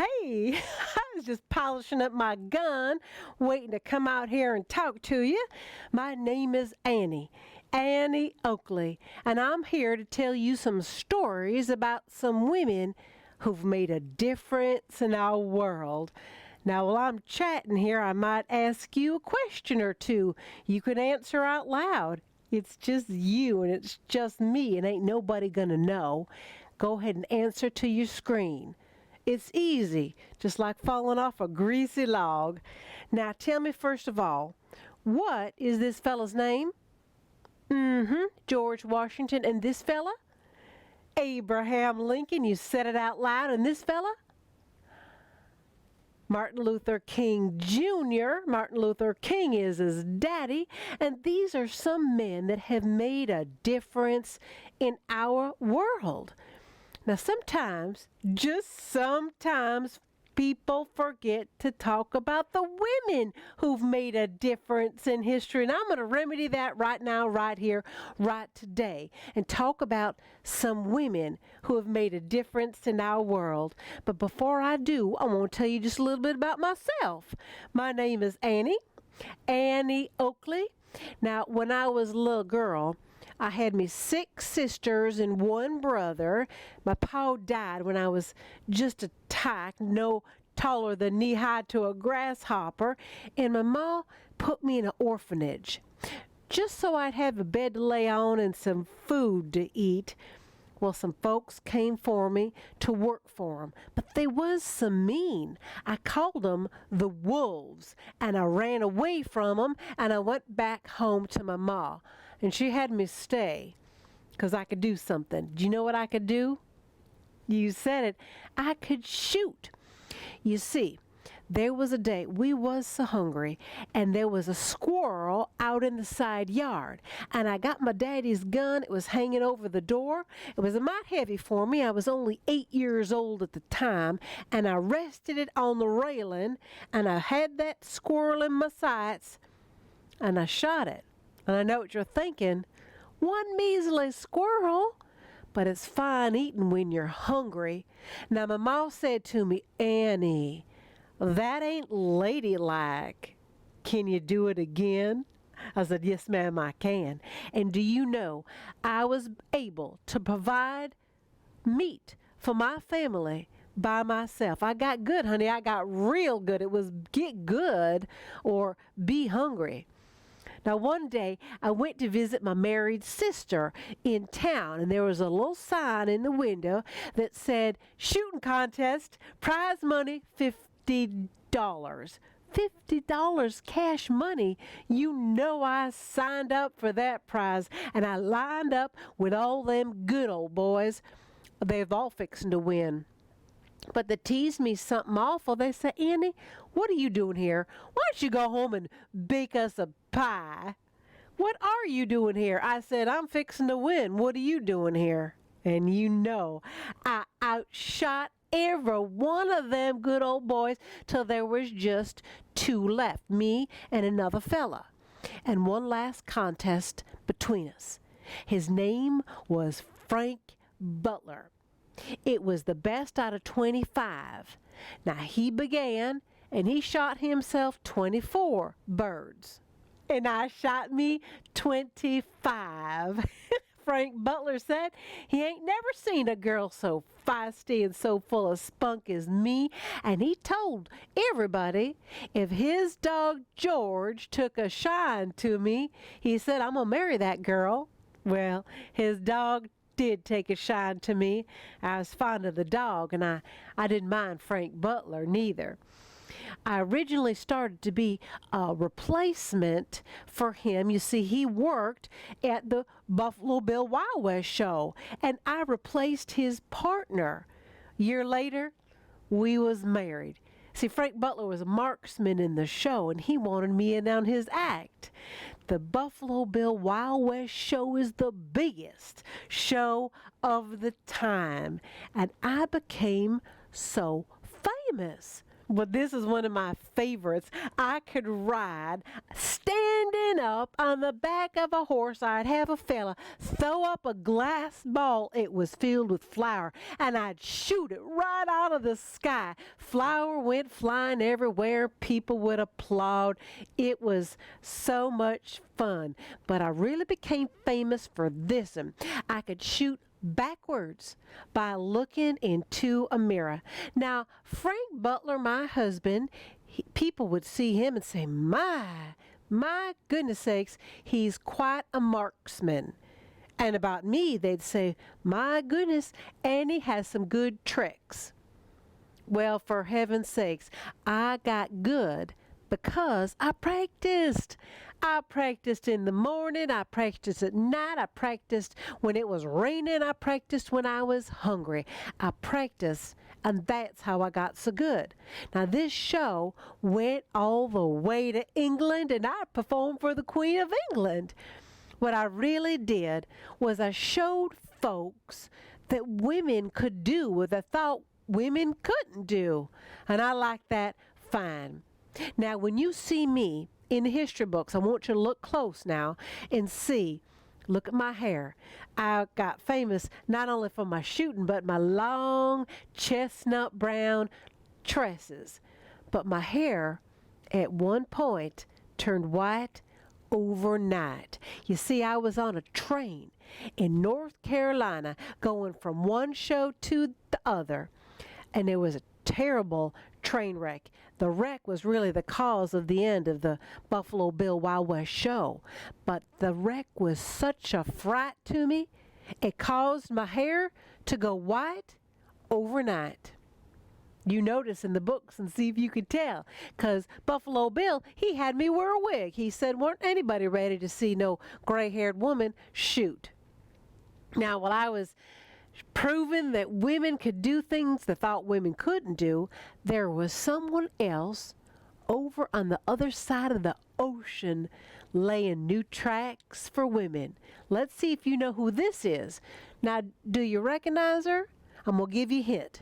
Hey, I was just polishing up my gun, waiting to come out here and talk to you. My name is Annie Oakley, and I'm here to tell you some stories about some women who've made a difference in our world. Now, while I'm chatting here, I might ask you a question or two you could answer out loud. It's just you and it's just me, and ain't nobody gonna know. Go ahead and answer to your screen. It's easy, just like falling off a greasy log. Now tell me first of all, what is this fella's name? George Washington. And this fella? Abraham Lincoln. You said it out loud. And this fella? Martin Luther King Jr. Martin Luther King is his daddy. And these are some men that have made a difference in our world. Now sometimes, just sometimes, people forget to talk about the women who've made a difference in history. And I'm going to remedy that right now, right here, right today, and talk about some women who have made a difference in our world. But before I do, I want to tell you just a little bit about myself. My name is Annie Oakley. Now, when I was a little girl, I had me 6 sisters and 1 brother. My pa died when I was just a tyke, no taller than knee-high to a grasshopper, and my ma put me in an orphanage just so I'd have a bed to lay on and some food to eat. Well, some folks came for me to work for 'em, but they was some mean. I called 'em the wolves, and I ran away from 'em, and I went back home to my ma, and she had me stay 'cause I could do something. Do you know what I could do? You said it. I could shoot. You see, there was a day we was so hungry, and there was a squirrel out in the side yard, and I got my daddy's gun. It was hanging over the door. It was a mite heavy for me. I was only 8 years old at the time, and I rested it on the railing, and I had that squirrel in my sights, and I shot it. And I know what you're thinking, one measly squirrel. But it's fine eating when you're hungry. Now my ma said to me, Annie, that ain't ladylike. Can you do it again? I said, yes, ma'am, I can. And do you know, I was able to provide meat for my family by myself. I got good, honey. I got real good. It was get good or be hungry. Now, one day, I went to visit my married sister in town, and there was a little sign in the window that said, shooting contest, prize money, $50. $50 cash money. You know I signed up for that prize, and I lined up with all them good old boys. They've all fixing to win. But they teased me something awful. They said, Annie, what are you doing here? Why don't you go home and bake us a pie? What are you doing here? I said, I'm fixing to win. What are you doing here? And you know, I outshot every one of them good old boys till there was just 2 left, me and another fella. And one last contest between us. His name was Frank Butler. It was the best out of 25. Now he began and he shot himself 24 birds. And I shot me 25. Frank Butler said he ain't never seen a girl so feisty and so full of spunk as me. And he told everybody if his dog George took a shine to me, he said, I'm going to marry that girl. Well, his dog did take a shine to me. I was fond of the dog, and I didn't mind Frank Butler neither. I originally started to be a replacement for him. You see, he worked at the Buffalo Bill Wild West show, and I replaced his partner. A year later, we was married. See, Frank Butler was a marksman in the show, and he wanted me in on his act. The Buffalo Bill Wild West show is the biggest show of the time, and I became so famous. But this is one of my favorites. I could ride standing up on the back of a horse. I'd have a fella throw up a glass ball. It was filled with flour, and I'd shoot it right out of the sky. Flour went flying everywhere. People would applaud. It was so much fun. But I really became famous for this one. I could shoot backwards by looking into a mirror. Now, Frank Butler, my husband, people would see him and say, my goodness sakes, he's quite a marksman. And about me, they'd say, my goodness, Annie has some good tricks. Well, for heaven's sakes, I got good because I practiced. I practiced in the morning, I practiced at night, I practiced when it was raining, I practiced when I was hungry. I practiced, and that's how I got so good. Now, this show went all the way to England, and I performed for the Queen of England. What I really did was I showed folks that women could do what they thought women couldn't do, and I like that fine. Now, when you see me in the history books, I want you to look close now and see. Look at my hair. I got famous not only for my shooting, but my long chestnut brown tresses. But my hair at one point turned white overnight. You see, I was on a train in North Carolina going from one show to the other, and there was a terrible train wreck. The wreck was really the cause of the end of the Buffalo Bill Wild West show. But the wreck was such a fright to me, it caused my hair to go white overnight. You notice in the books and see if you could tell. Because Buffalo Bill, he had me wear a wig. He said, weren't anybody ready to see no gray-haired woman shoot. Now, while I was proving that women could do things they thought women couldn't do, there was someone else over on the other side of the ocean laying new tracks for women. Let's see if you know who this is. Now, do you recognize her? I'm going to give you a hint.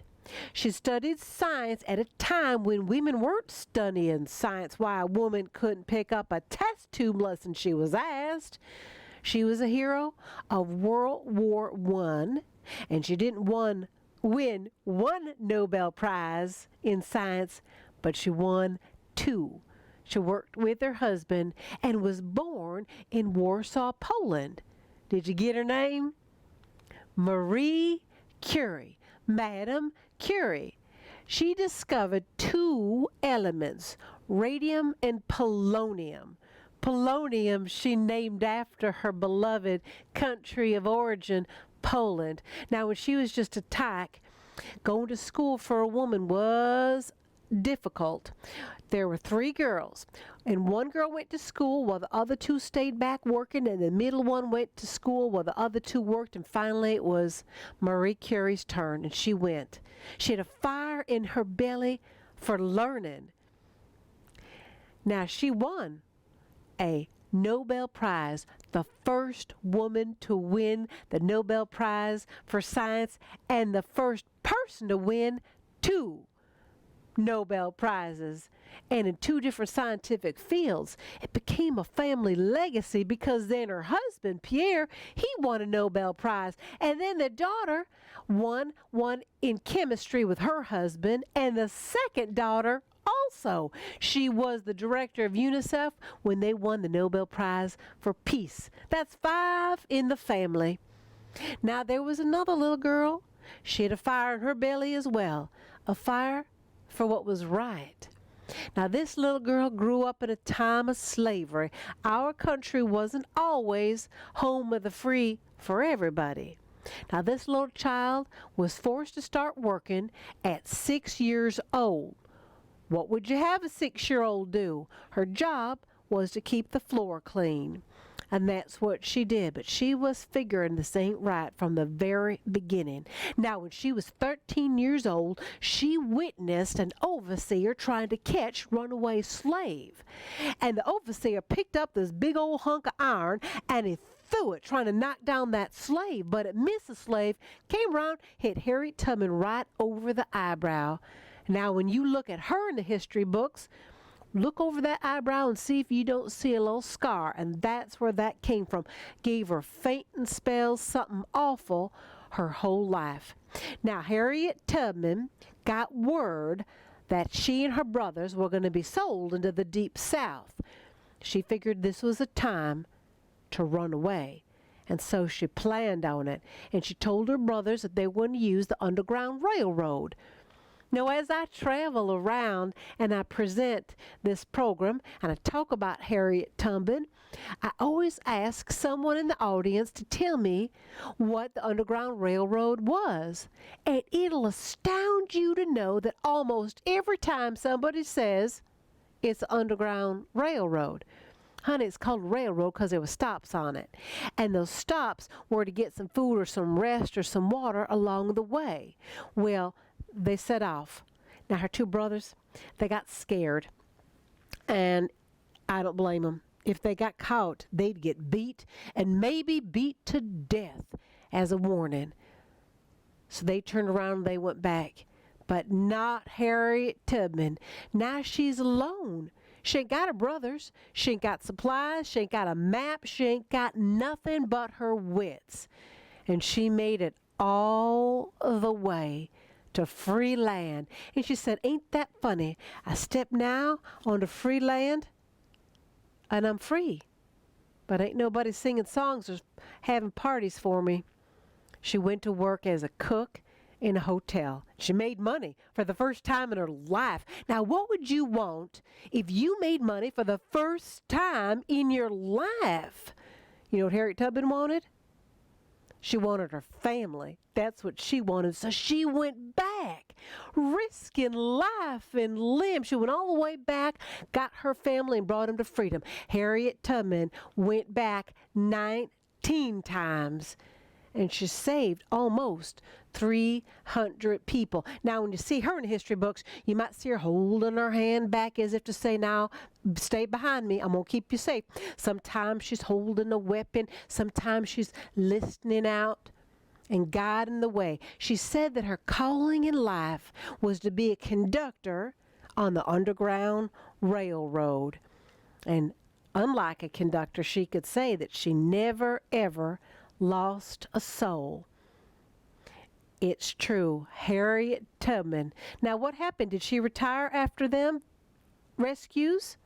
She studied science at a time when women weren't studying science. Why a woman couldn't pick up a test tube lesson she was asked. She was a hero of World War I, and she didn't win one Nobel Prize in science, but she won two. She worked with her husband and was born in Warsaw, Poland. Did you get her name? Marie Curie, Madame Curie. She discovered two elements, radium and polonium. Polonium she named after her beloved country of origin, Poland. Now, when she was just a tyke, going to school for a woman was difficult. There were three girls, and one girl went to school while the other two stayed back working, and the middle one went to school while the other two worked, and finally it was Marie Curie's turn, and she went. She had a fire in her belly for learning. Now, she won a Nobel Prize, the first woman to win the Nobel Prize for science, and the first person to win two Nobel Prizes, and in two different scientific fields. It became a family legacy because then her husband, Pierre, he won a Nobel Prize, and then the daughter won one in chemistry with her husband, and the second daughter also. She was the director of UNICEF when they won the Nobel Prize for Peace. That's 5 in the family. Now, there was another little girl. She had a fire in her belly as well, a fire for what was right. Now, this little girl grew up in a time of slavery. Our country wasn't always home of the free for everybody. Now, this little child was forced to start working at 6 years old. What would you have a 6-year-old do? Her job was to keep the floor clean. And that's what she did. But she was figuring this ain't right from the very beginning. Now, when she was 13 years old, she witnessed an overseer trying to catch runaway slave. And the overseer picked up this big old hunk of iron and he threw it, trying to knock down that slave. But it missed the slave, came around, hit Harriet Tubman right over the eyebrow. Now, when you look at her in the history books, look over that eyebrow and see if you don't see a little scar. And that's where that came from. Gave her fainting spells, something awful, her whole life. Now, Harriet Tubman got word that she and her brothers were going to be sold into the Deep South. She figured this was a time to run away. And so she planned on it. And she told her brothers that they wouldn't use the Underground Railroad. Now, as I travel around and I present this program and I talk about Harriet Tubman, I always ask someone in the audience to tell me what the Underground Railroad was. And it'll astound you to know that almost every time somebody says it's the Underground Railroad, honey, it's called a railroad because there were stops on it. And those stops were to get some food or some rest or some water along the way. Well, they set off. Now, her two brothers, they got scared. And I don't blame them. If they got caught, they'd get beat and maybe beat to death as a warning. So they turned around and they went back. But not Harriet Tubman. Now she's alone. She ain't got her brothers. She ain't got supplies. She ain't got a map. She ain't got nothing but her wits. And she made it all the way to free land. And she said, ain't that funny? I step now onto free land and I'm free. But ain't nobody singing songs or having parties for me. She went to work as a cook in a hotel. She made money for the first time in her life. Now, what would you want if you made money for the first time in your life? You know what Harriet Tubman wanted? She wanted her family. That's what she wanted. So she went back, risking life and limb. She went all the way back, got her family, and brought them to freedom. Harriet Tubman went back 19 times. And she saved almost 300 people. Now, when you see her in the history books, you might see her holding her hand back as if to say, now, stay behind me. I'm going to keep you safe. Sometimes she's holding a weapon. Sometimes she's listening out and guiding the way. She said that her calling in life was to be a conductor on the Underground Railroad. And unlike a conductor, she could say that she never, ever lost a soul. It's true. Harriet Tubman. Now, what happened? Did she retire after them rescues?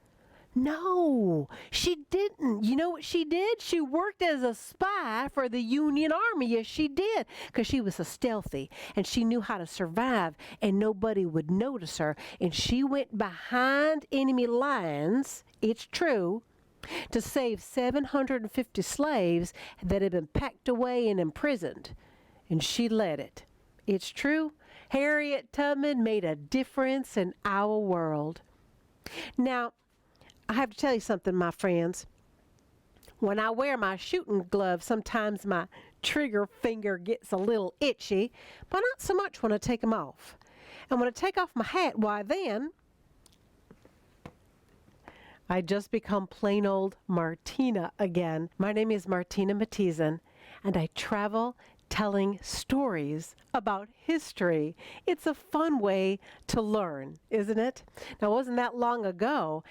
No, she didn't. You know what she did? She worked as a spy for the Union Army. Yes, she did. Because she was so stealthy and she knew how to survive and nobody would notice her. And she went behind enemy lines. It's true. To save 750 slaves that had been packed away and imprisoned. And she led it. It's true. Harriet Tubman made a difference in our world. Now, I have to tell you something, my friends. When I wear my shooting gloves, sometimes my trigger finger gets a little itchy, but not so much when I take them off. And when I take off my hat, why then I just become plain old Martina again. My name is Martina Matizan, and I travel telling stories about history. It's a fun way to learn, isn't it? Now, it wasn't that long ago,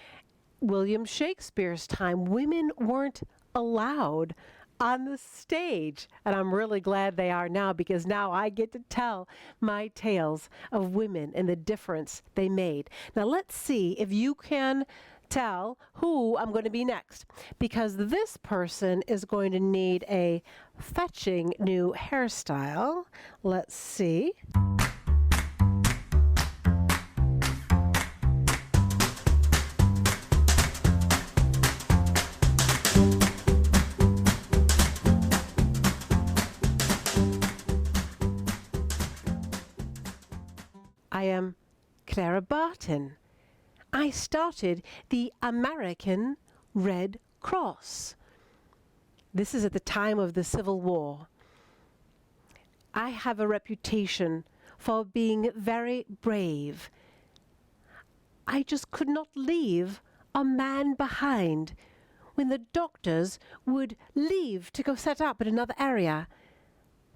William Shakespeare's time, women weren't allowed on the stage. And I'm really glad they are now, because now I get to tell my tales of women and the difference they made. Now, let's see if you can tell who I'm going to be next, because this person is going to need a fetching new hairstyle. Let's see. I am Clara Barton. I started the American Red Cross. This is at the time of the Civil War. I have a reputation for being very brave. I just could not leave a man behind when the doctors would leave to go set up in another area.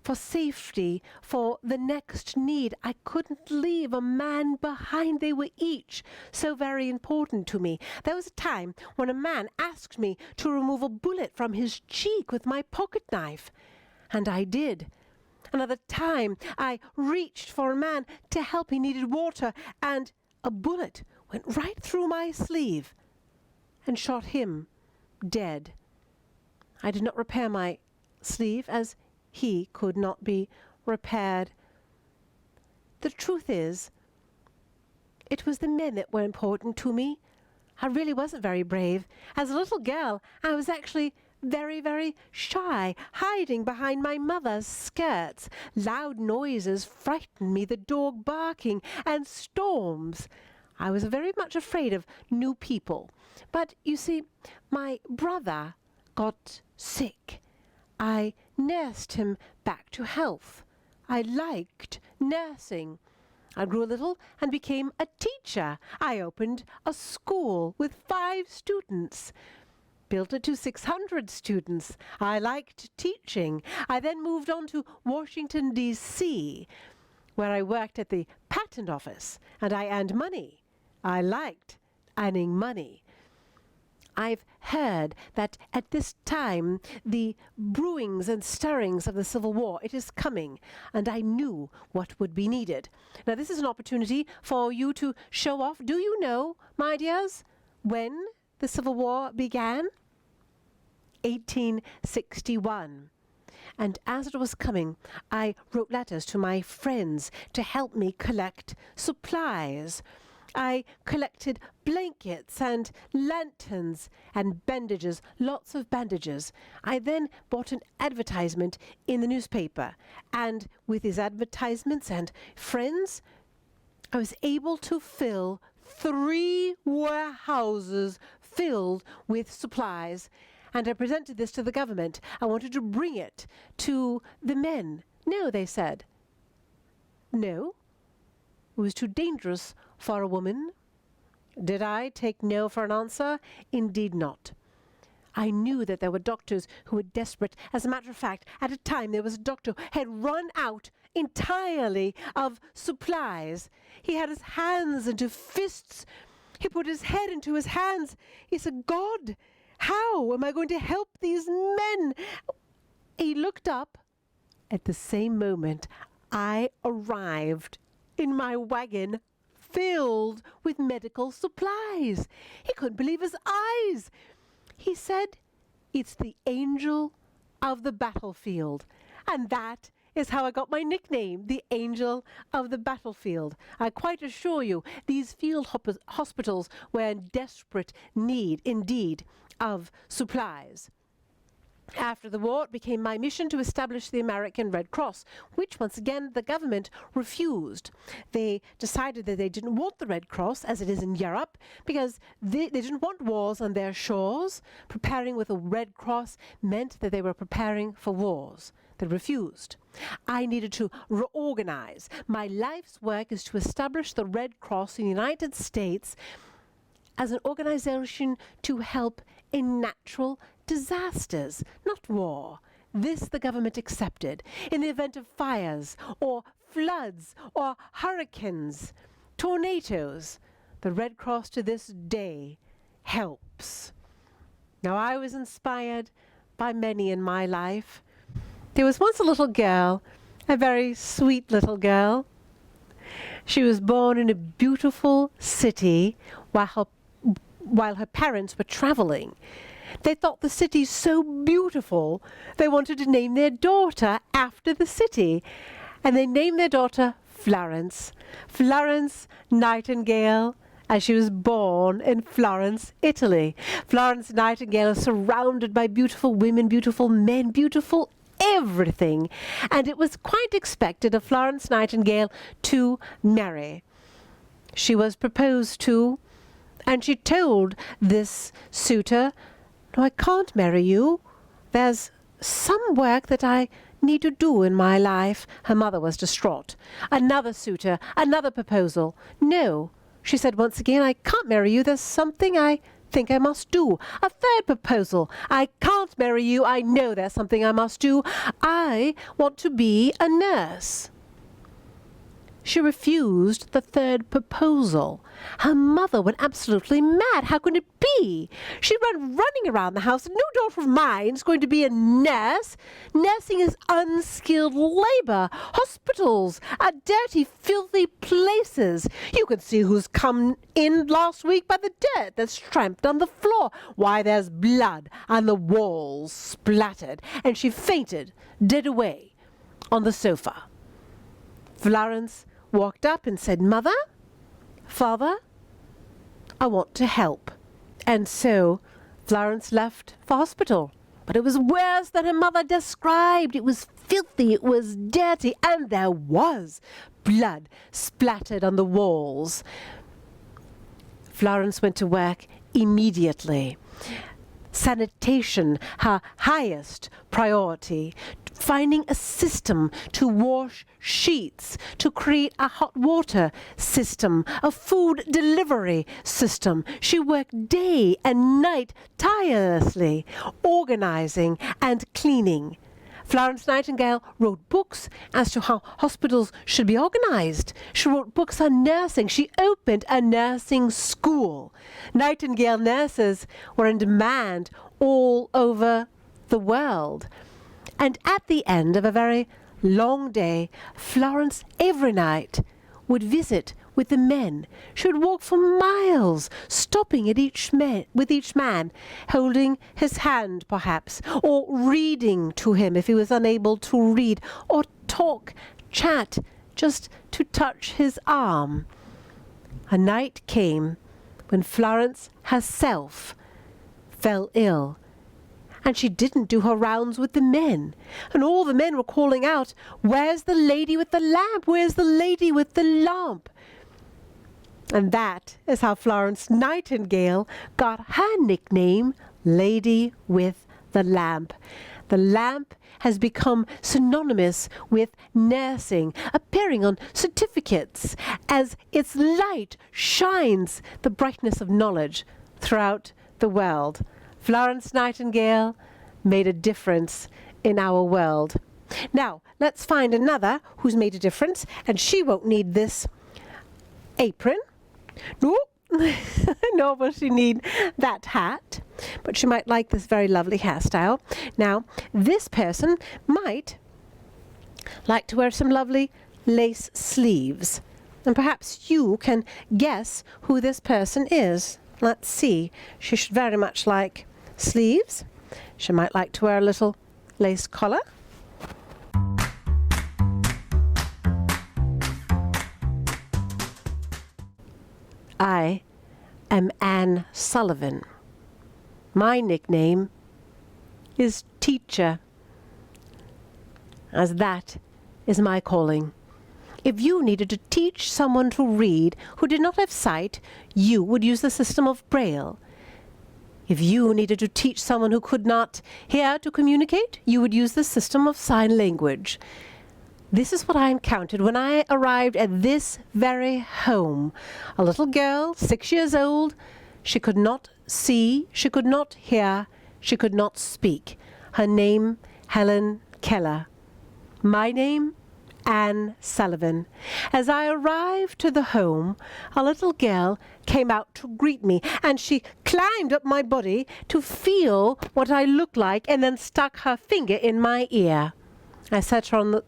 for safety, for the next need. I couldn't leave a man behind. They were each so very important to me. There was a time when a man asked me to remove a bullet from his cheek with my pocket knife, and I did. Another time I reached for a man to help. He needed water, and a bullet went right through my sleeve and shot him dead. I did not repair my sleeve, as he could not be repaired. The truth is, it was the men that were important to me. I really wasn't very brave. As a little girl, I was actually very, very shy, hiding behind my mother's skirts. Loud noises frightened me, the dog barking, and storms. I was very much afraid of new people. But you see, my brother got sick. I nursed him back to health. I liked nursing. I grew a little and became a teacher. I opened a school with 5 students, built it to 600 students. I liked teaching. I then moved on to Washington, D.C., where I worked at the patent office, and I earned money. I liked earning money. I've heard that at this time, the brewings and stirrings of the Civil War, it is coming, and I knew what would be needed. Now, this is an opportunity for you to show off. Do you know, my dears, when the Civil War began? 1861. And as it was coming, I wrote letters to my friends to help me collect supplies. I collected blankets and lanterns and bandages, lots of bandages. I then bought an advertisement in the newspaper, and with these advertisements and friends, I was able to fill 3 warehouses filled with supplies. And I presented this to the government. I wanted to bring it to the men. No, they said. No. It was too dangerous for a woman. Did I take no for an answer? Indeed not. I knew that there were doctors who were desperate. As a matter of fact, at a time there was a doctor who had run out entirely of supplies. He had his hands into fists. He put his head into his hands. He said, God, how am I going to help these men? He looked up. At the same moment, I arrived in my wagon filled with medical supplies. He couldn't believe his eyes. He said, it's the angel of the battlefield. And that is how I got my nickname, the Angel of the Battlefield. I quite assure you, these field hospitals were in desperate need, indeed, of supplies. After the war, it became my mission to establish the American Red Cross, which, once again, the government refused. They decided that they didn't want the Red Cross, as it is in Europe, because they didn't want wars on their shores. Preparing with a Red Cross meant that they were preparing for wars. They refused. I needed to reorganize. My life's work is to establish the Red Cross in the United States as an organization to help in natural disasters, not war. This the government accepted. In the event of fires or floods or hurricanes, tornadoes, the Red Cross to this day helps. Now, I was inspired by many in my life. There was once a little girl, a very sweet little girl. She was born in a beautiful city while her parents were traveling. They thought the city so beautiful, they wanted to name their daughter after the city. And they named their daughter Florence. Florence Nightingale, as she was born in Florence, Italy. Florence Nightingale is surrounded by beautiful women, beautiful men, beautiful everything. And it was quite expected of Florence Nightingale to marry. She was proposed to, and she told this suitor, no, I can't marry you. There's some work that I need to do in my life. Her mother was distraught. Another suitor, another proposal. No, she said once again, I can't marry you. There's something I think I must do. A third proposal. I can't marry you. I know there's something I must do. I want to be a nurse. She refused the third proposal. Her mother went absolutely mad. How could it be? She ran running around the house. No daughter of mine is going to be a nurse. Nursing is unskilled labor. Hospitals are dirty, filthy places. You can see who's come in last week by the dirt that's tramped on the floor. Why, there's blood on the walls splattered. And she fainted, dead away, on the sofa. Florence walked up and said, "Mother, Father, I want to help." And so Florence left for hospital. But it was worse than her mother described. It was filthy, it was dirty, and there was blood splattered on the walls. Florence went to work immediately. Sanitation, her highest priority. Finding a system to wash sheets, to create a hot water system, a food delivery system. She worked day and night tirelessly, organizing and cleaning. Florence Nightingale wrote books as to how hospitals should be organized. She wrote books on nursing. She opened a nursing school. Nightingale nurses were in demand all over the world. And at the end of a very long day, Florence every night would visit with the men. She would walk for miles, stopping with each man, holding his hand perhaps, or reading to him if he was unable to read, or chat, just to touch his arm. A night came when Florence herself fell ill. And she didn't do her rounds with the men. And all the men were calling out, "Where's the lady with the lamp? Where's the lady with the lamp?" And that is how Florence Nightingale got her nickname, Lady with the Lamp. The lamp has become synonymous with nursing, appearing on certificates as its light shines the brightness of knowledge throughout the world. Florence Nightingale made a difference in our world. Now, let's find another who's made a difference, and she won't need this apron. No, nor will she need that hat, but she might like this very lovely hairstyle. Now, this person might like to wear some lovely lace sleeves, and perhaps you can guess who this person is. Let's see. She should very much like sleeves. She might like to wear a little lace collar. I am Anne Sullivan. My nickname is Teacher, as that is my calling. If you needed to teach someone to read who did not have sight, you would use the system of Braille. If you needed to teach someone who could not hear to communicate, you would use the system of sign language. This is what I encountered when I arrived at this very home. A little girl, 6 years old. She could not see, she could not hear, she could not speak. Her name, Helen Keller. My name, Anne Sullivan. As I arrived to the home, a little girl came out to greet me, and she climbed up my body to feel what I looked like and then stuck her finger in my ear. I set her on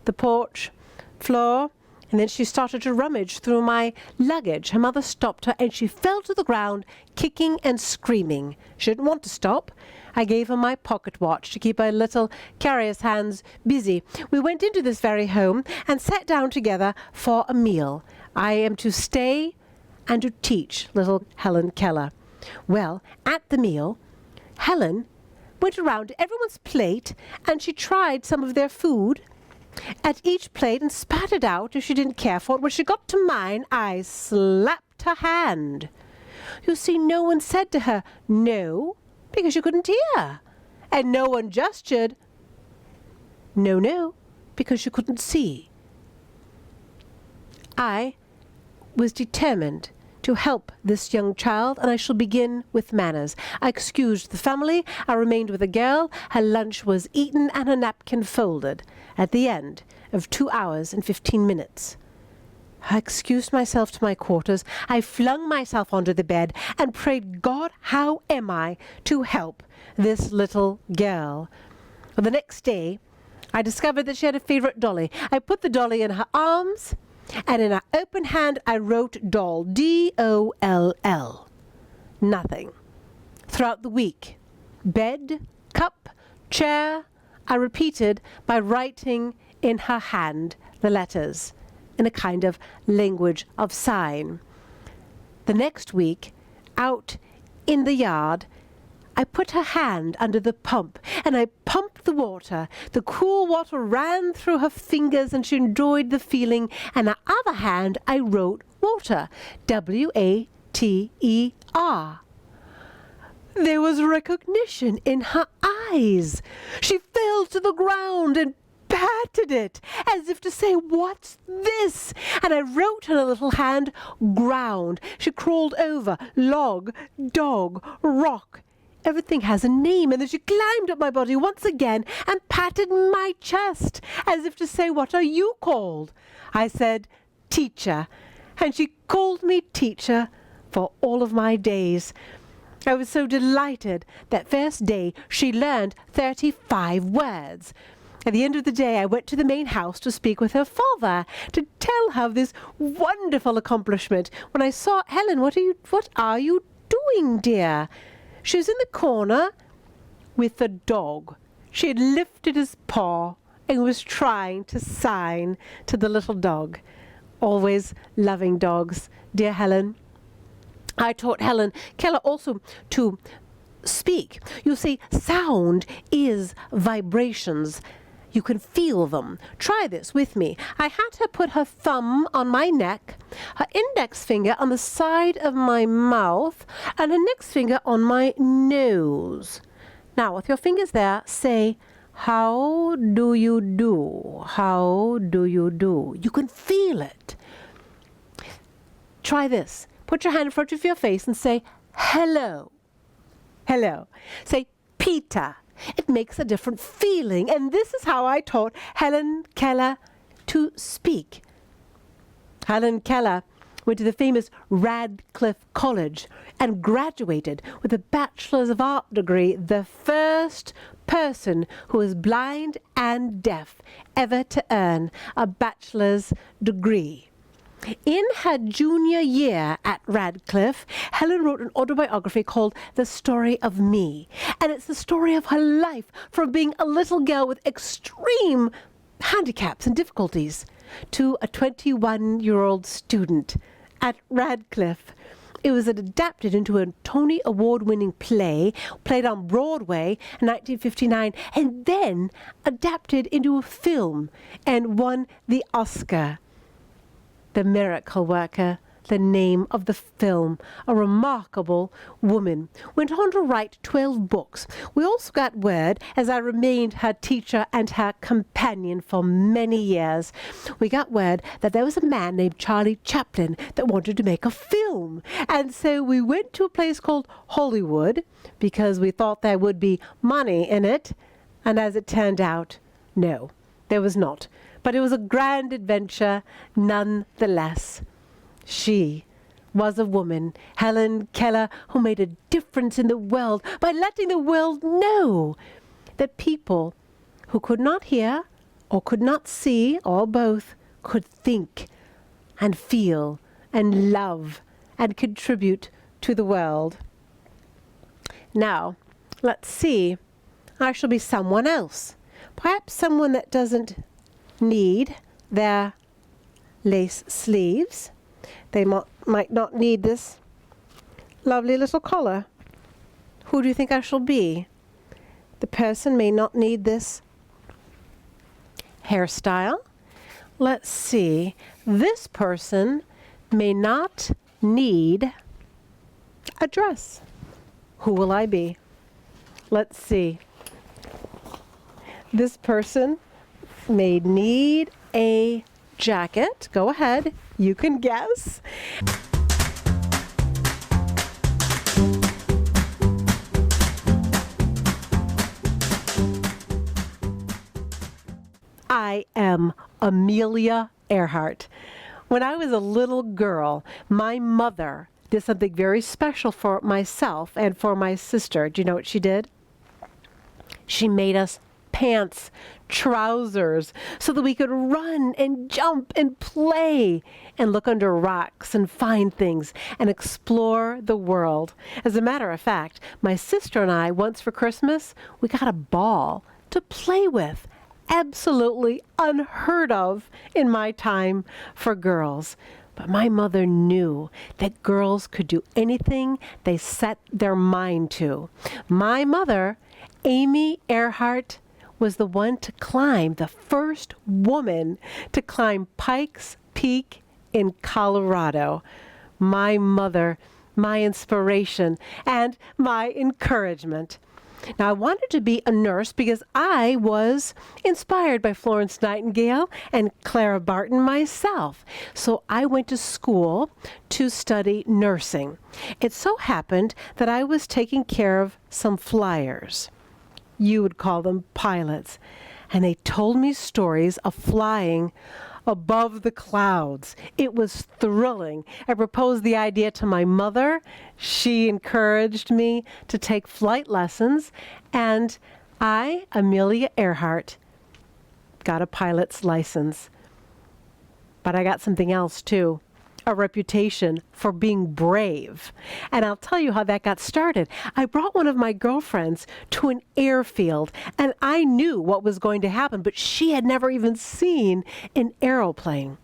the porch floor, and then she started to rummage through my luggage. Her mother stopped her, and she fell to the ground, kicking and screaming. She didn't want to stop. I gave her my pocket watch to keep her little carrier's hands busy. We went into this very home and sat down together for a meal. I am to stay and to teach little Helen Keller. Well, at the meal, Helen went around to everyone's plate and she tried some of their food at each plate and spat it out if she didn't care for it. When she got to mine, I slapped her hand. You see, no one said to her, no, because you couldn't hear. And no one gestured, no, because you couldn't see. I was determined to help this young child, and I shall begin with manners. I excused the family. I remained with the girl. Her lunch was eaten and her napkin folded at the end of 2 hours and 15 minutes. I excused myself to my quarters. I flung myself onto the bed and prayed God, how am I to help this little girl? Well, the next day, I discovered that she had a favorite dolly. I put the dolly in her arms, and in her open hand, I wrote doll, D-O-L-L. Nothing. Throughout the week, bed, cup, chair, I repeated by writing in her hand the letters in a kind of language of sign. The next week, out in the yard, I put her hand under the pump and I pumped the water. The cool water ran through her fingers and she enjoyed the feeling. And her other hand, I wrote water, W-A-T-E-R. There was recognition in her eyes. She fell to the ground and patted it as if to say, what's this? And I wrote in her little hand, ground. She crawled over, log, dog, rock. Everything has a name. And then she climbed up my body once again and patted my chest as if to say, what are you called? I said, teacher. And she called me teacher for all of my days. I was so delighted that first day she learned 35 words. At the end of the day, I went to the main house to speak with her father, to tell her of this wonderful accomplishment. When I saw Helen, what are you doing, dear? She was in the corner with the dog. She had lifted his paw and was trying to sign to the little dog. Always loving dogs, dear Helen. I taught Helen Keller also to speak. You see, sound is vibrations. You can feel them. Try this with me. I had her put her thumb on my neck, her index finger on the side of my mouth, and her next finger on my nose. Now, with your fingers there, say, how do you do? How do you do? You can feel it. Try this. Put your hand in front of your face and say, hello. Hello. Say, Peter. It makes a different feeling. And this is how I taught Helen Keller to speak. Helen Keller went to the famous Radcliffe College and graduated with a Bachelor's of Art degree, the first person who was blind and deaf ever to earn a bachelor's degree. In her junior year at Radcliffe, Helen wrote an autobiography called The Story of Me. And it's the story of her life from being a little girl with extreme handicaps and difficulties to a 21-year-old student at Radcliffe. It was adapted into a Tony Award-winning play, played on Broadway in 1959, and then adapted into a film and won the Oscar. The Miracle Worker, the name of the film. A remarkable woman. Went on to write 12 books. We also got word, as I remained her teacher and her companion for many years, we got word that there was a man named Charlie Chaplin that wanted to make a film. And so we went to a place called Hollywood because we thought there would be money in it. And as it turned out, no, there was not. But it was a grand adventure nonetheless. She was a woman, Helen Keller, who made a difference in the world by letting the world know that people who could not hear or could not see, or both, could think and feel and love and contribute to the world. Now, let's see. I shall be someone else. Perhaps someone that doesn't need their lace sleeves. They might not need this lovely little collar. Who do you think I shall be? The person may not need this hairstyle. Let's see. This person may not need a dress. Who will I be? Let's see. This person may need a jacket. Go ahead. You can guess. I am Amelia Earhart. When I was a little girl, my mother did something very special for myself and for my sister. Do you know what she did? She made us pants, trousers, so that we could run and jump and play and look under rocks and find things and explore the world. As a matter of fact, my sister and I, once for Christmas, we got a ball to play with. Absolutely unheard of in my time for girls. But my mother knew that girls could do anything they set their mind to. My mother, Amy Earhart, was the one to climb, the first woman to climb Pikes Peak in Colorado. My mother, my inspiration, and my encouragement. Now, I wanted to be a nurse because I was inspired by Florence Nightingale and Clara Barton myself. So I went to school to study nursing. It so happened that I was taking care of some flyers. You would call them pilots. And they told me stories of flying above the clouds. It was thrilling. I proposed the idea to my mother. She encouraged me to take flight lessons, and I, Amelia Earhart, got a pilot's license. But I got something else too, a reputation for being brave. And I'll tell you how that got started. I brought one of my girlfriends to an airfield, and I knew what was going to happen, but she had never even seen an aeroplane.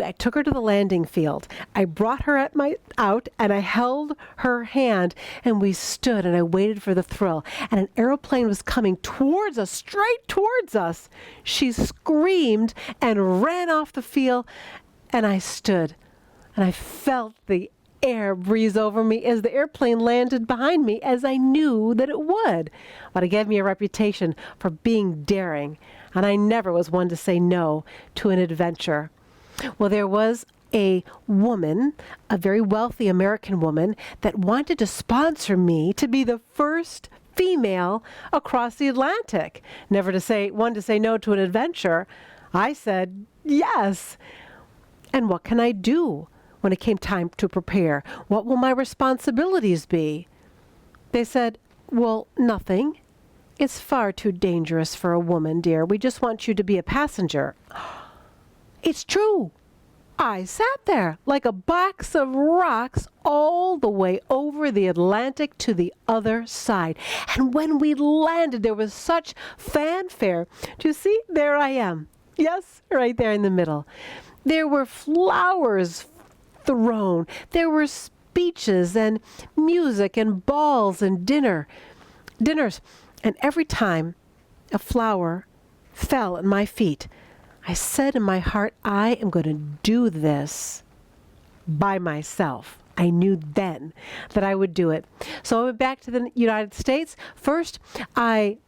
I took her to the landing field. I brought her out, and I held her hand, and we stood, and I waited for the thrill. And an airplane was coming towards us, straight towards us. She screamed and ran off the field, and I stood. And I felt the air breeze over me as the airplane landed behind me, as I knew that it would. But it gave me a reputation for being daring, and I never was one to say no to an adventure. Well, there was a woman, a very wealthy American woman, that wanted to sponsor me to be the first female across the Atlantic. Never to say no to an adventure. I said yes. And what can I do when it came time to prepare? What will my responsibilities be? They said, well, nothing. It's far too dangerous for a woman, dear. We just want you to be a passenger. It's true. I sat there like a box of rocks all the way over the Atlantic to the other side. And when we landed, there was such fanfare. Do you see? There I am. Yes, right there in the middle. There were flowers thrown. There were speeches and music and balls and dinners. And every time a flower fell at my feet, I said in my heart, I am going to do this by myself. I knew then that I would do it. So I went back to the United States. First, I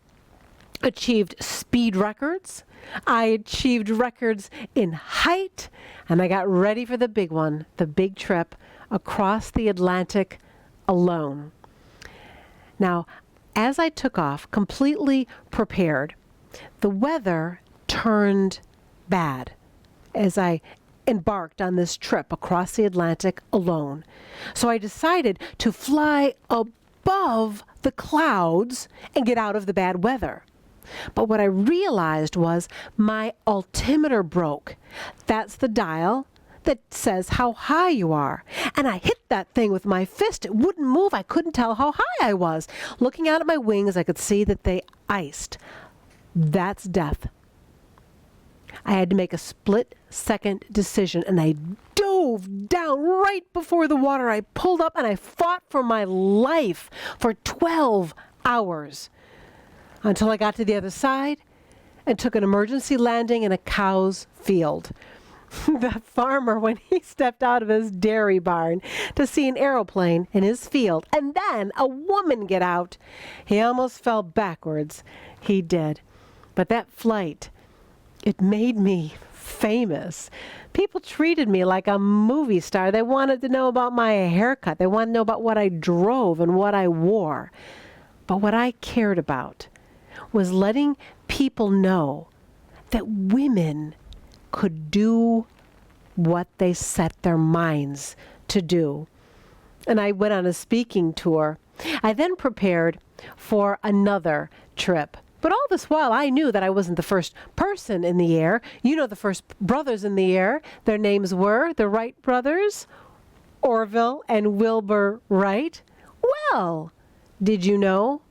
achieved speed records. I achieved records in height, and I got ready for the big one, the big trip across the Atlantic alone. Now, as I took off, completely prepared, the weather turned bad as I embarked on this trip across the Atlantic alone. So I decided to fly above the clouds and get out of the bad weather. But what I realized was my altimeter broke. That's the dial that says how high you are. And I hit that thing with my fist. It wouldn't move. I couldn't tell how high I was. Looking out at my wings, I could see that they iced. That's death. I had to make a split-second decision, and I dove down right before the water. I pulled up, and I fought for my life for 12 hours until I got to the other side and took an emergency landing in a cow's field. The farmer, when he stepped out of his dairy barn to see an aeroplane in his field, and then a woman get out, he almost fell backwards. He did. But that flight, it made me famous. People treated me like a movie star. They wanted to know about my haircut. They wanted to know about what I drove and what I wore. But what I cared about was letting people know that women could do what they set their minds to do. And I went on a speaking tour. I then prepared for another trip. But all this while, I knew that I wasn't the first person in the air. You know the first brothers in the air. Their names were the Wright brothers, Orville and Wilbur Wright. Well, did you know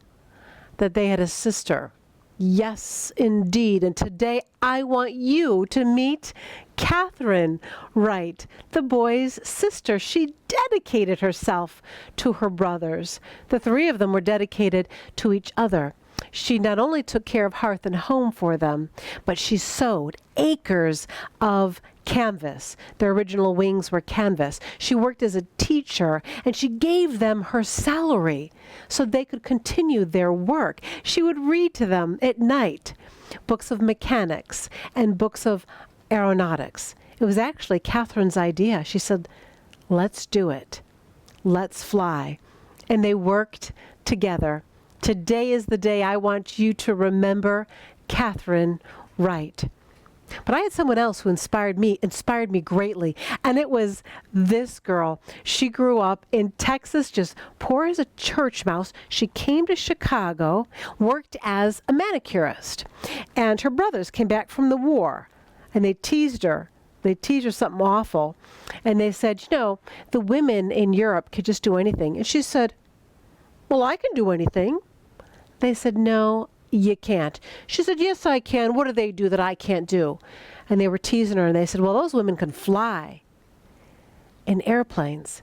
that they had a sister? Yes, indeed. And today I want you to meet Catherine Wright, the boy's sister. She dedicated herself to her brothers. The three of them were dedicated to each other. She not only took care of hearth and home for them, but she sewed acres of canvas. Their original wings were canvas. She worked as a teacher, and she gave them her salary so they could continue their work. She would read to them at night books of mechanics and books of aeronautics. It was actually Catherine's idea. She said, let's do it. Let's fly. And they worked together. Today is the day I want you to remember Catherine Wright. But I had someone else who inspired me greatly, and it was this girl. She grew up in Texas, just poor as a church mouse. She came to Chicago, worked as a manicurist, and her brothers came back from the war, and they teased her. They teased her something awful, and they said, you know, the women in Europe could just do anything. And she said, well, I can do anything. They said, no, you can't. She said, yes, I can. What do they do that I can't do? And they were teasing her, and they said, well, those women can fly in airplanes.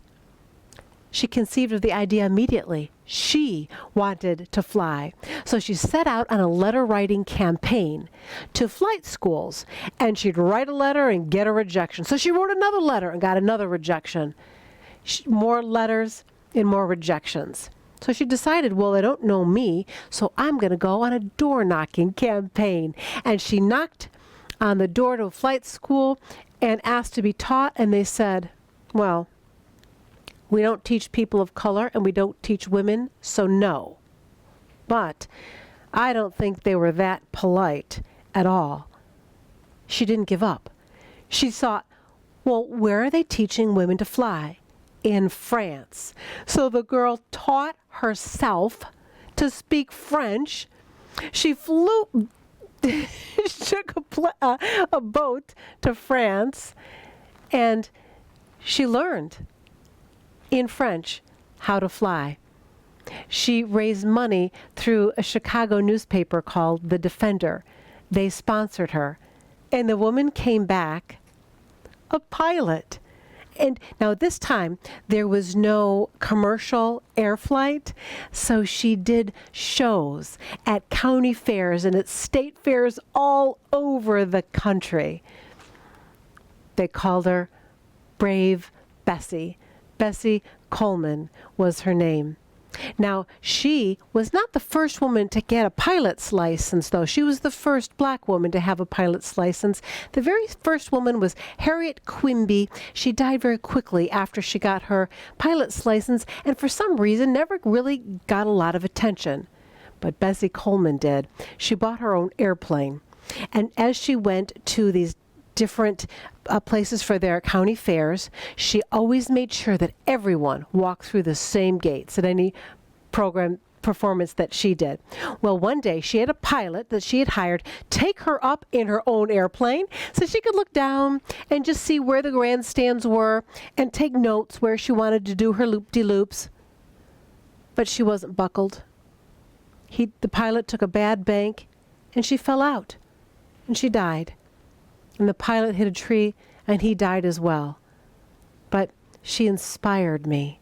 She conceived of the idea immediately. She wanted to fly. So she set out on a letter-writing campaign to flight schools, and she'd write a letter and get a rejection. So she wrote another letter and got another rejection. More letters and more rejections. So she decided, well, they don't know me, so I'm going to go on a door-knocking campaign. And she knocked on the door to a flight school and asked to be taught, and they said, well, we don't teach people of color and we don't teach women, so no. But I don't think they were that polite at all. She didn't give up. She thought, well, where are they teaching women to fly? In France. So the girl taught herself to speak French. She flew, she took a boat to France, and she learned in French how to fly. She raised money through a Chicago newspaper called The Defender. They sponsored her, and the woman came back a pilot. And now at this time, there was no commercial air flight, so she did shows at county fairs and at state fairs all over the country. They called her Brave Bessie. Bessie Coleman was her name. Now, she was not the first woman to get a pilot's license, though. She was the first black woman to have a pilot's license. The very first woman was Harriet Quimby. She died very quickly after she got her pilot's license, and for some reason never really got a lot of attention. But Bessie Coleman did. She bought her own airplane. And as she went to these different places for their county fairs, she always made sure that everyone walked through the same gates at any program performance that she did. Well, one day she had a pilot that she had hired take her up in her own airplane so she could look down and just see where the grandstands were and take notes where she wanted to do her loop-de-loops. But she wasn't buckled. The pilot took a bad bank and she fell out and she died. And the pilot hit a tree, and he died as well. But she inspired me.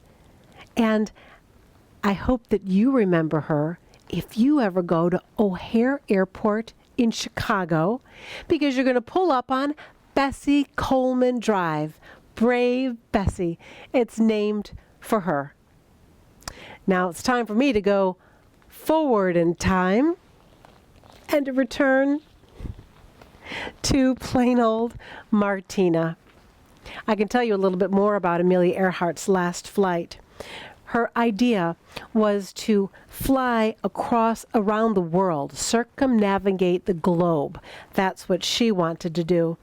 And I hope that you remember her if you ever go to O'Hare Airport in Chicago, because you're going to pull up on Bessie Coleman Drive. Brave Bessie. It's named for her. Now it's time for me to go forward in time and to return to plain old Martina. I can tell you a little bit more about Amelia Earhart's last flight. her idea was to fly around the world, circumnavigate the globe. That's what she wanted to do.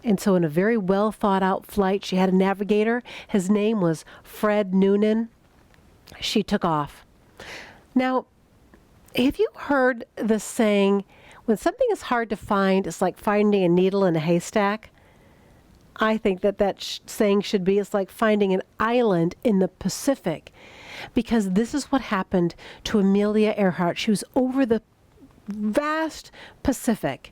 And so in a very well thought out flight, she had a navigator. His name was Fred Noonan. She took off. Now, have you heard the saying, when something is hard to find, it's like finding a needle in a haystack? I think that saying should be, it's like finding an island in the Pacific. Because this is what happened to Amelia Earhart. She was over the vast Pacific.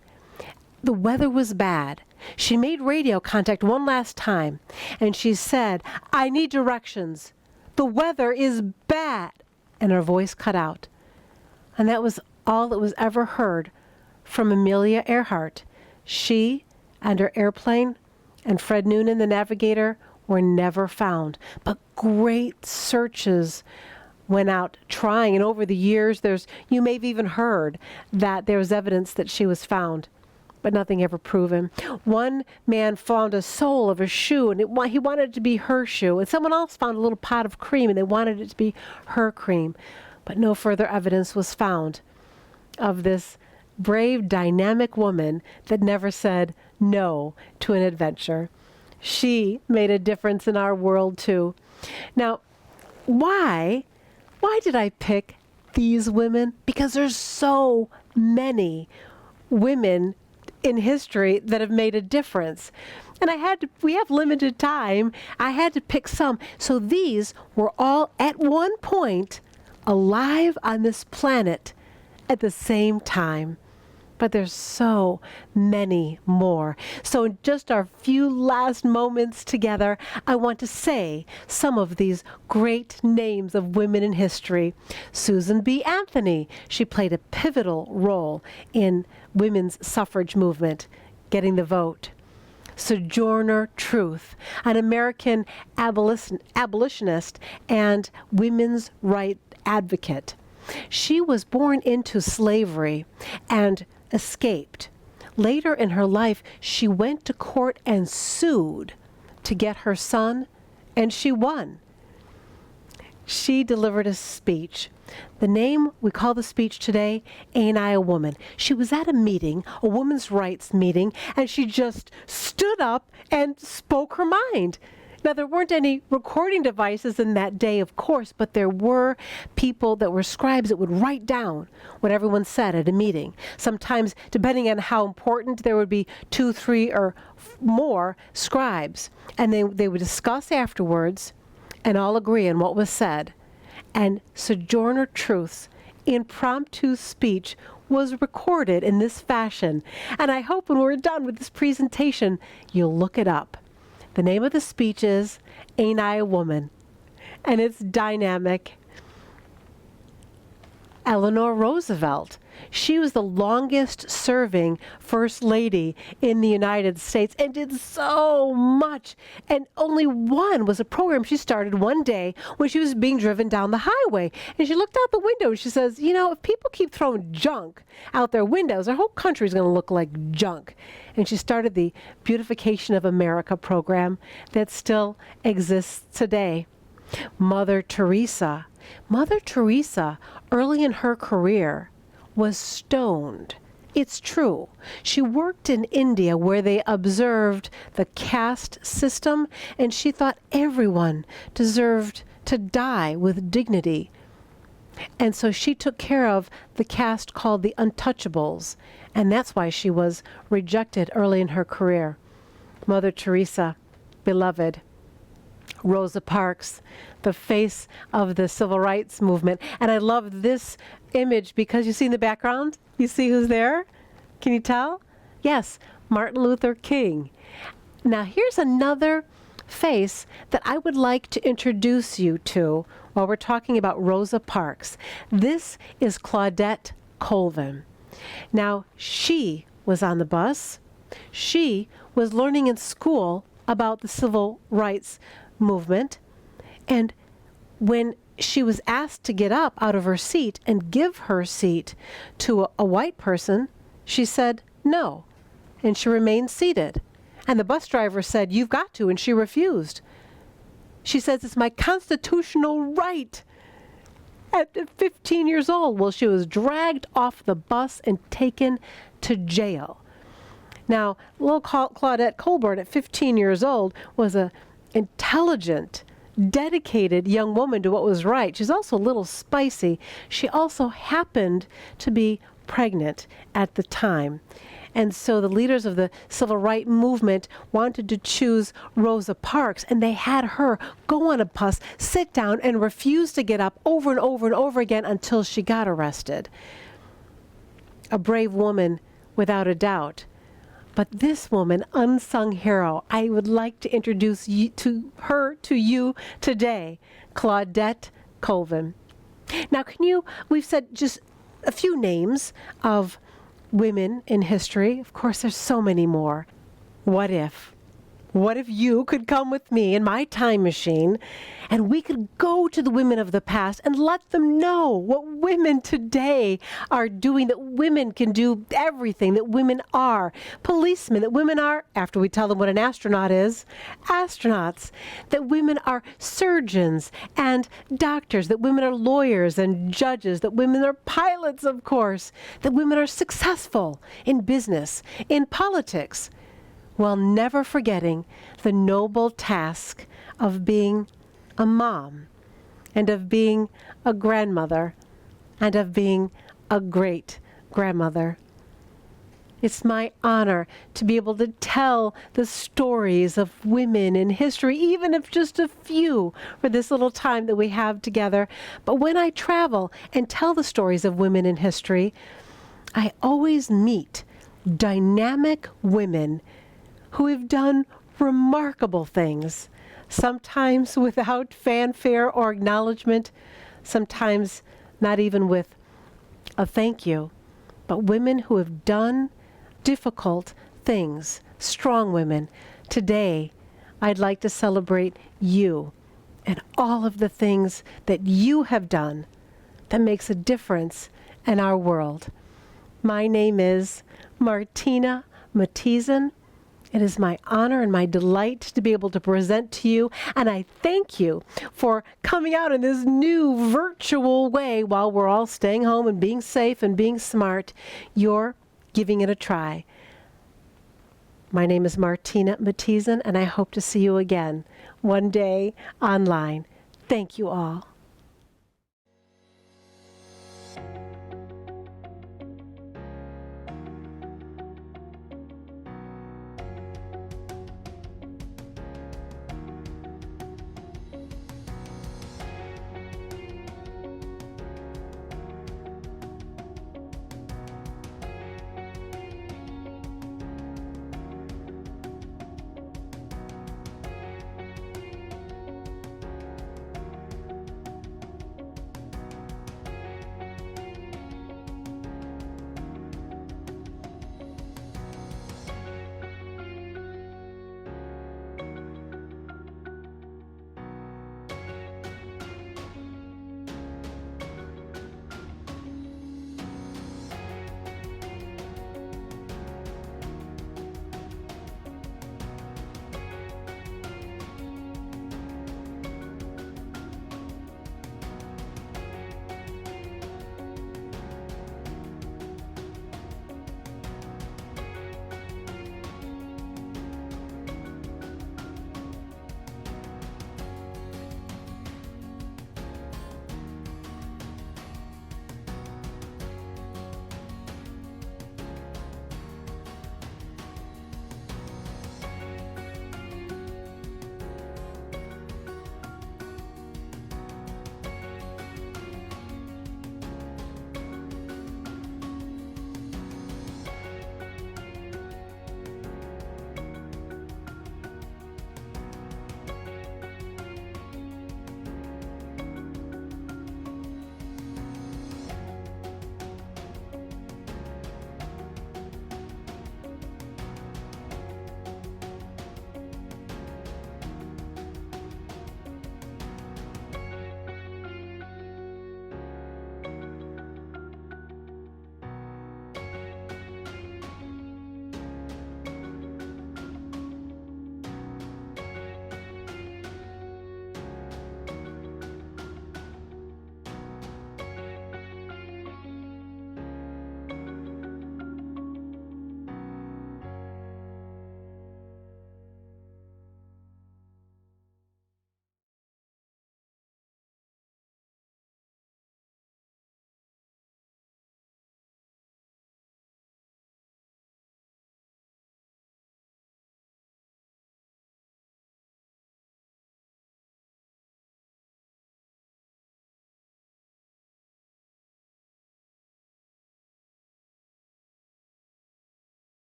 The weather was bad. She made radio contact one last time, and she said, "I need directions. The weather is bad." And her voice cut out. And that was all that was ever heard from Amelia Earhart. She and her airplane and Fred Noonan, the navigator, were never found. But great searches went out trying, and over the years, you may have even heard that there was evidence that she was found, but nothing ever proven. One man found a sole of a shoe, and he wanted it to be her shoe, and someone else found a little pot of cream, and they wanted it to be her cream. But no further evidence was found of this brave, dynamic woman that never said no to an adventure. She made a difference in our world too. Now, why did I pick these women? Because there's so many women in history that have made a difference. And we have limited time. I had to pick some. So these were all at one point alive on this planet at the same time. But there's so many more. So in just our few last moments together, I want to say some of these great names of women in history. Susan B. Anthony, she played a pivotal role in women's suffrage movement, getting the vote. Sojourner Truth, an American abolitionist and women's rights advocate. She was born into slavery and escaped. Later in her life, she went to court and sued to get her son, and she won. She delivered a speech. The name we call the speech today, Ain't I a Woman? She was at a meeting, a women's rights meeting, and she just stood up and spoke her mind. Now, there weren't any recording devices in that day, of course, but there were people that were scribes that would write down what everyone said at a meeting. Sometimes, depending on how important, there would be 2, 3, or more scribes. And they would discuss afterwards and all agree on what was said. And Sojourner Truth's impromptu speech was recorded in this fashion. And I hope when we're done with this presentation, you'll look it up. The name of the speech is Ain't I a Woman? And it's dynamic. Eleanor Roosevelt. She was the longest serving First Lady in the United States and did so much. And only one was a program she started one day when she was being driven down the highway. And she looked out the window and she says, you know, if people keep throwing junk out their windows, our whole country is going to look like junk. And she started the Beautification of America program that still exists today. Mother Teresa. Mother Teresa, early in her career, was stoned. It's true. She worked in India where they observed the caste system, and she thought everyone deserved to die with dignity. And so she took care of the caste called the untouchables, and that's why she was rejected early in her career. Mother Teresa, beloved. Rosa Parks, the face of the civil rights movement. And I love this image because you see in the background, you see who's there? Can you tell? Yes, Martin Luther King. Now here's another face that I would like to introduce you to while we're talking about Rosa Parks. This is Claudette Colvin. Now she was on the bus. She was learning in school about the civil rights movement, and when she was asked to get up out of her seat and give her seat to a white person, she said no, and she remained seated. And the bus driver said, "You've got to," and she refused. She says it's my constitutional right. At 15 years old, well, she was dragged off the bus and taken to jail. Now, little Claudette Colborn at 15 years old was an intelligent, dedicated young woman to what was right. She's also a little spicy. She also happened to be pregnant at the time. And so the leaders of the civil rights movement wanted to choose Rosa Parks, and they had her go on a bus, sit down, and refuse to get up over and over and over again until she got arrested. A brave woman, without a doubt. But this woman, unsung hero, I would like to introduce her to you today, Claudette Colvin. Now, we've said just a few names of women in history. Of course, there's so many more. What if you could come with me in my time machine and we could go to the women of the past and let them know what women today are doing, that women can do everything, that women are policemen, that women are, after we tell them what an astronaut is, astronauts, that women are surgeons and doctors, that women are lawyers and judges, that women are pilots, of course, that women are successful in business, in politics, while never forgetting the noble task of being a mom, and of being a grandmother, and of being a great grandmother. It's my honor to be able to tell the stories of women in history, even if just a few for this little time that we have together. But when I travel and tell the stories of women in history, I always meet dynamic women who have done remarkable things, sometimes without fanfare or acknowledgement, sometimes not even with a thank you, but women who have done difficult things, strong women. Today, I'd like to celebrate you and all of the things that you have done that makes a difference in our world. My name is Martina Mathiesen. It is my honor and my delight to be able to present to you, and I thank you for coming out in this new virtual way while we're all staying home and being safe and being smart. You're giving it a try. My name is Martina Mathiesen, and I hope to see you again one day online. Thank you all.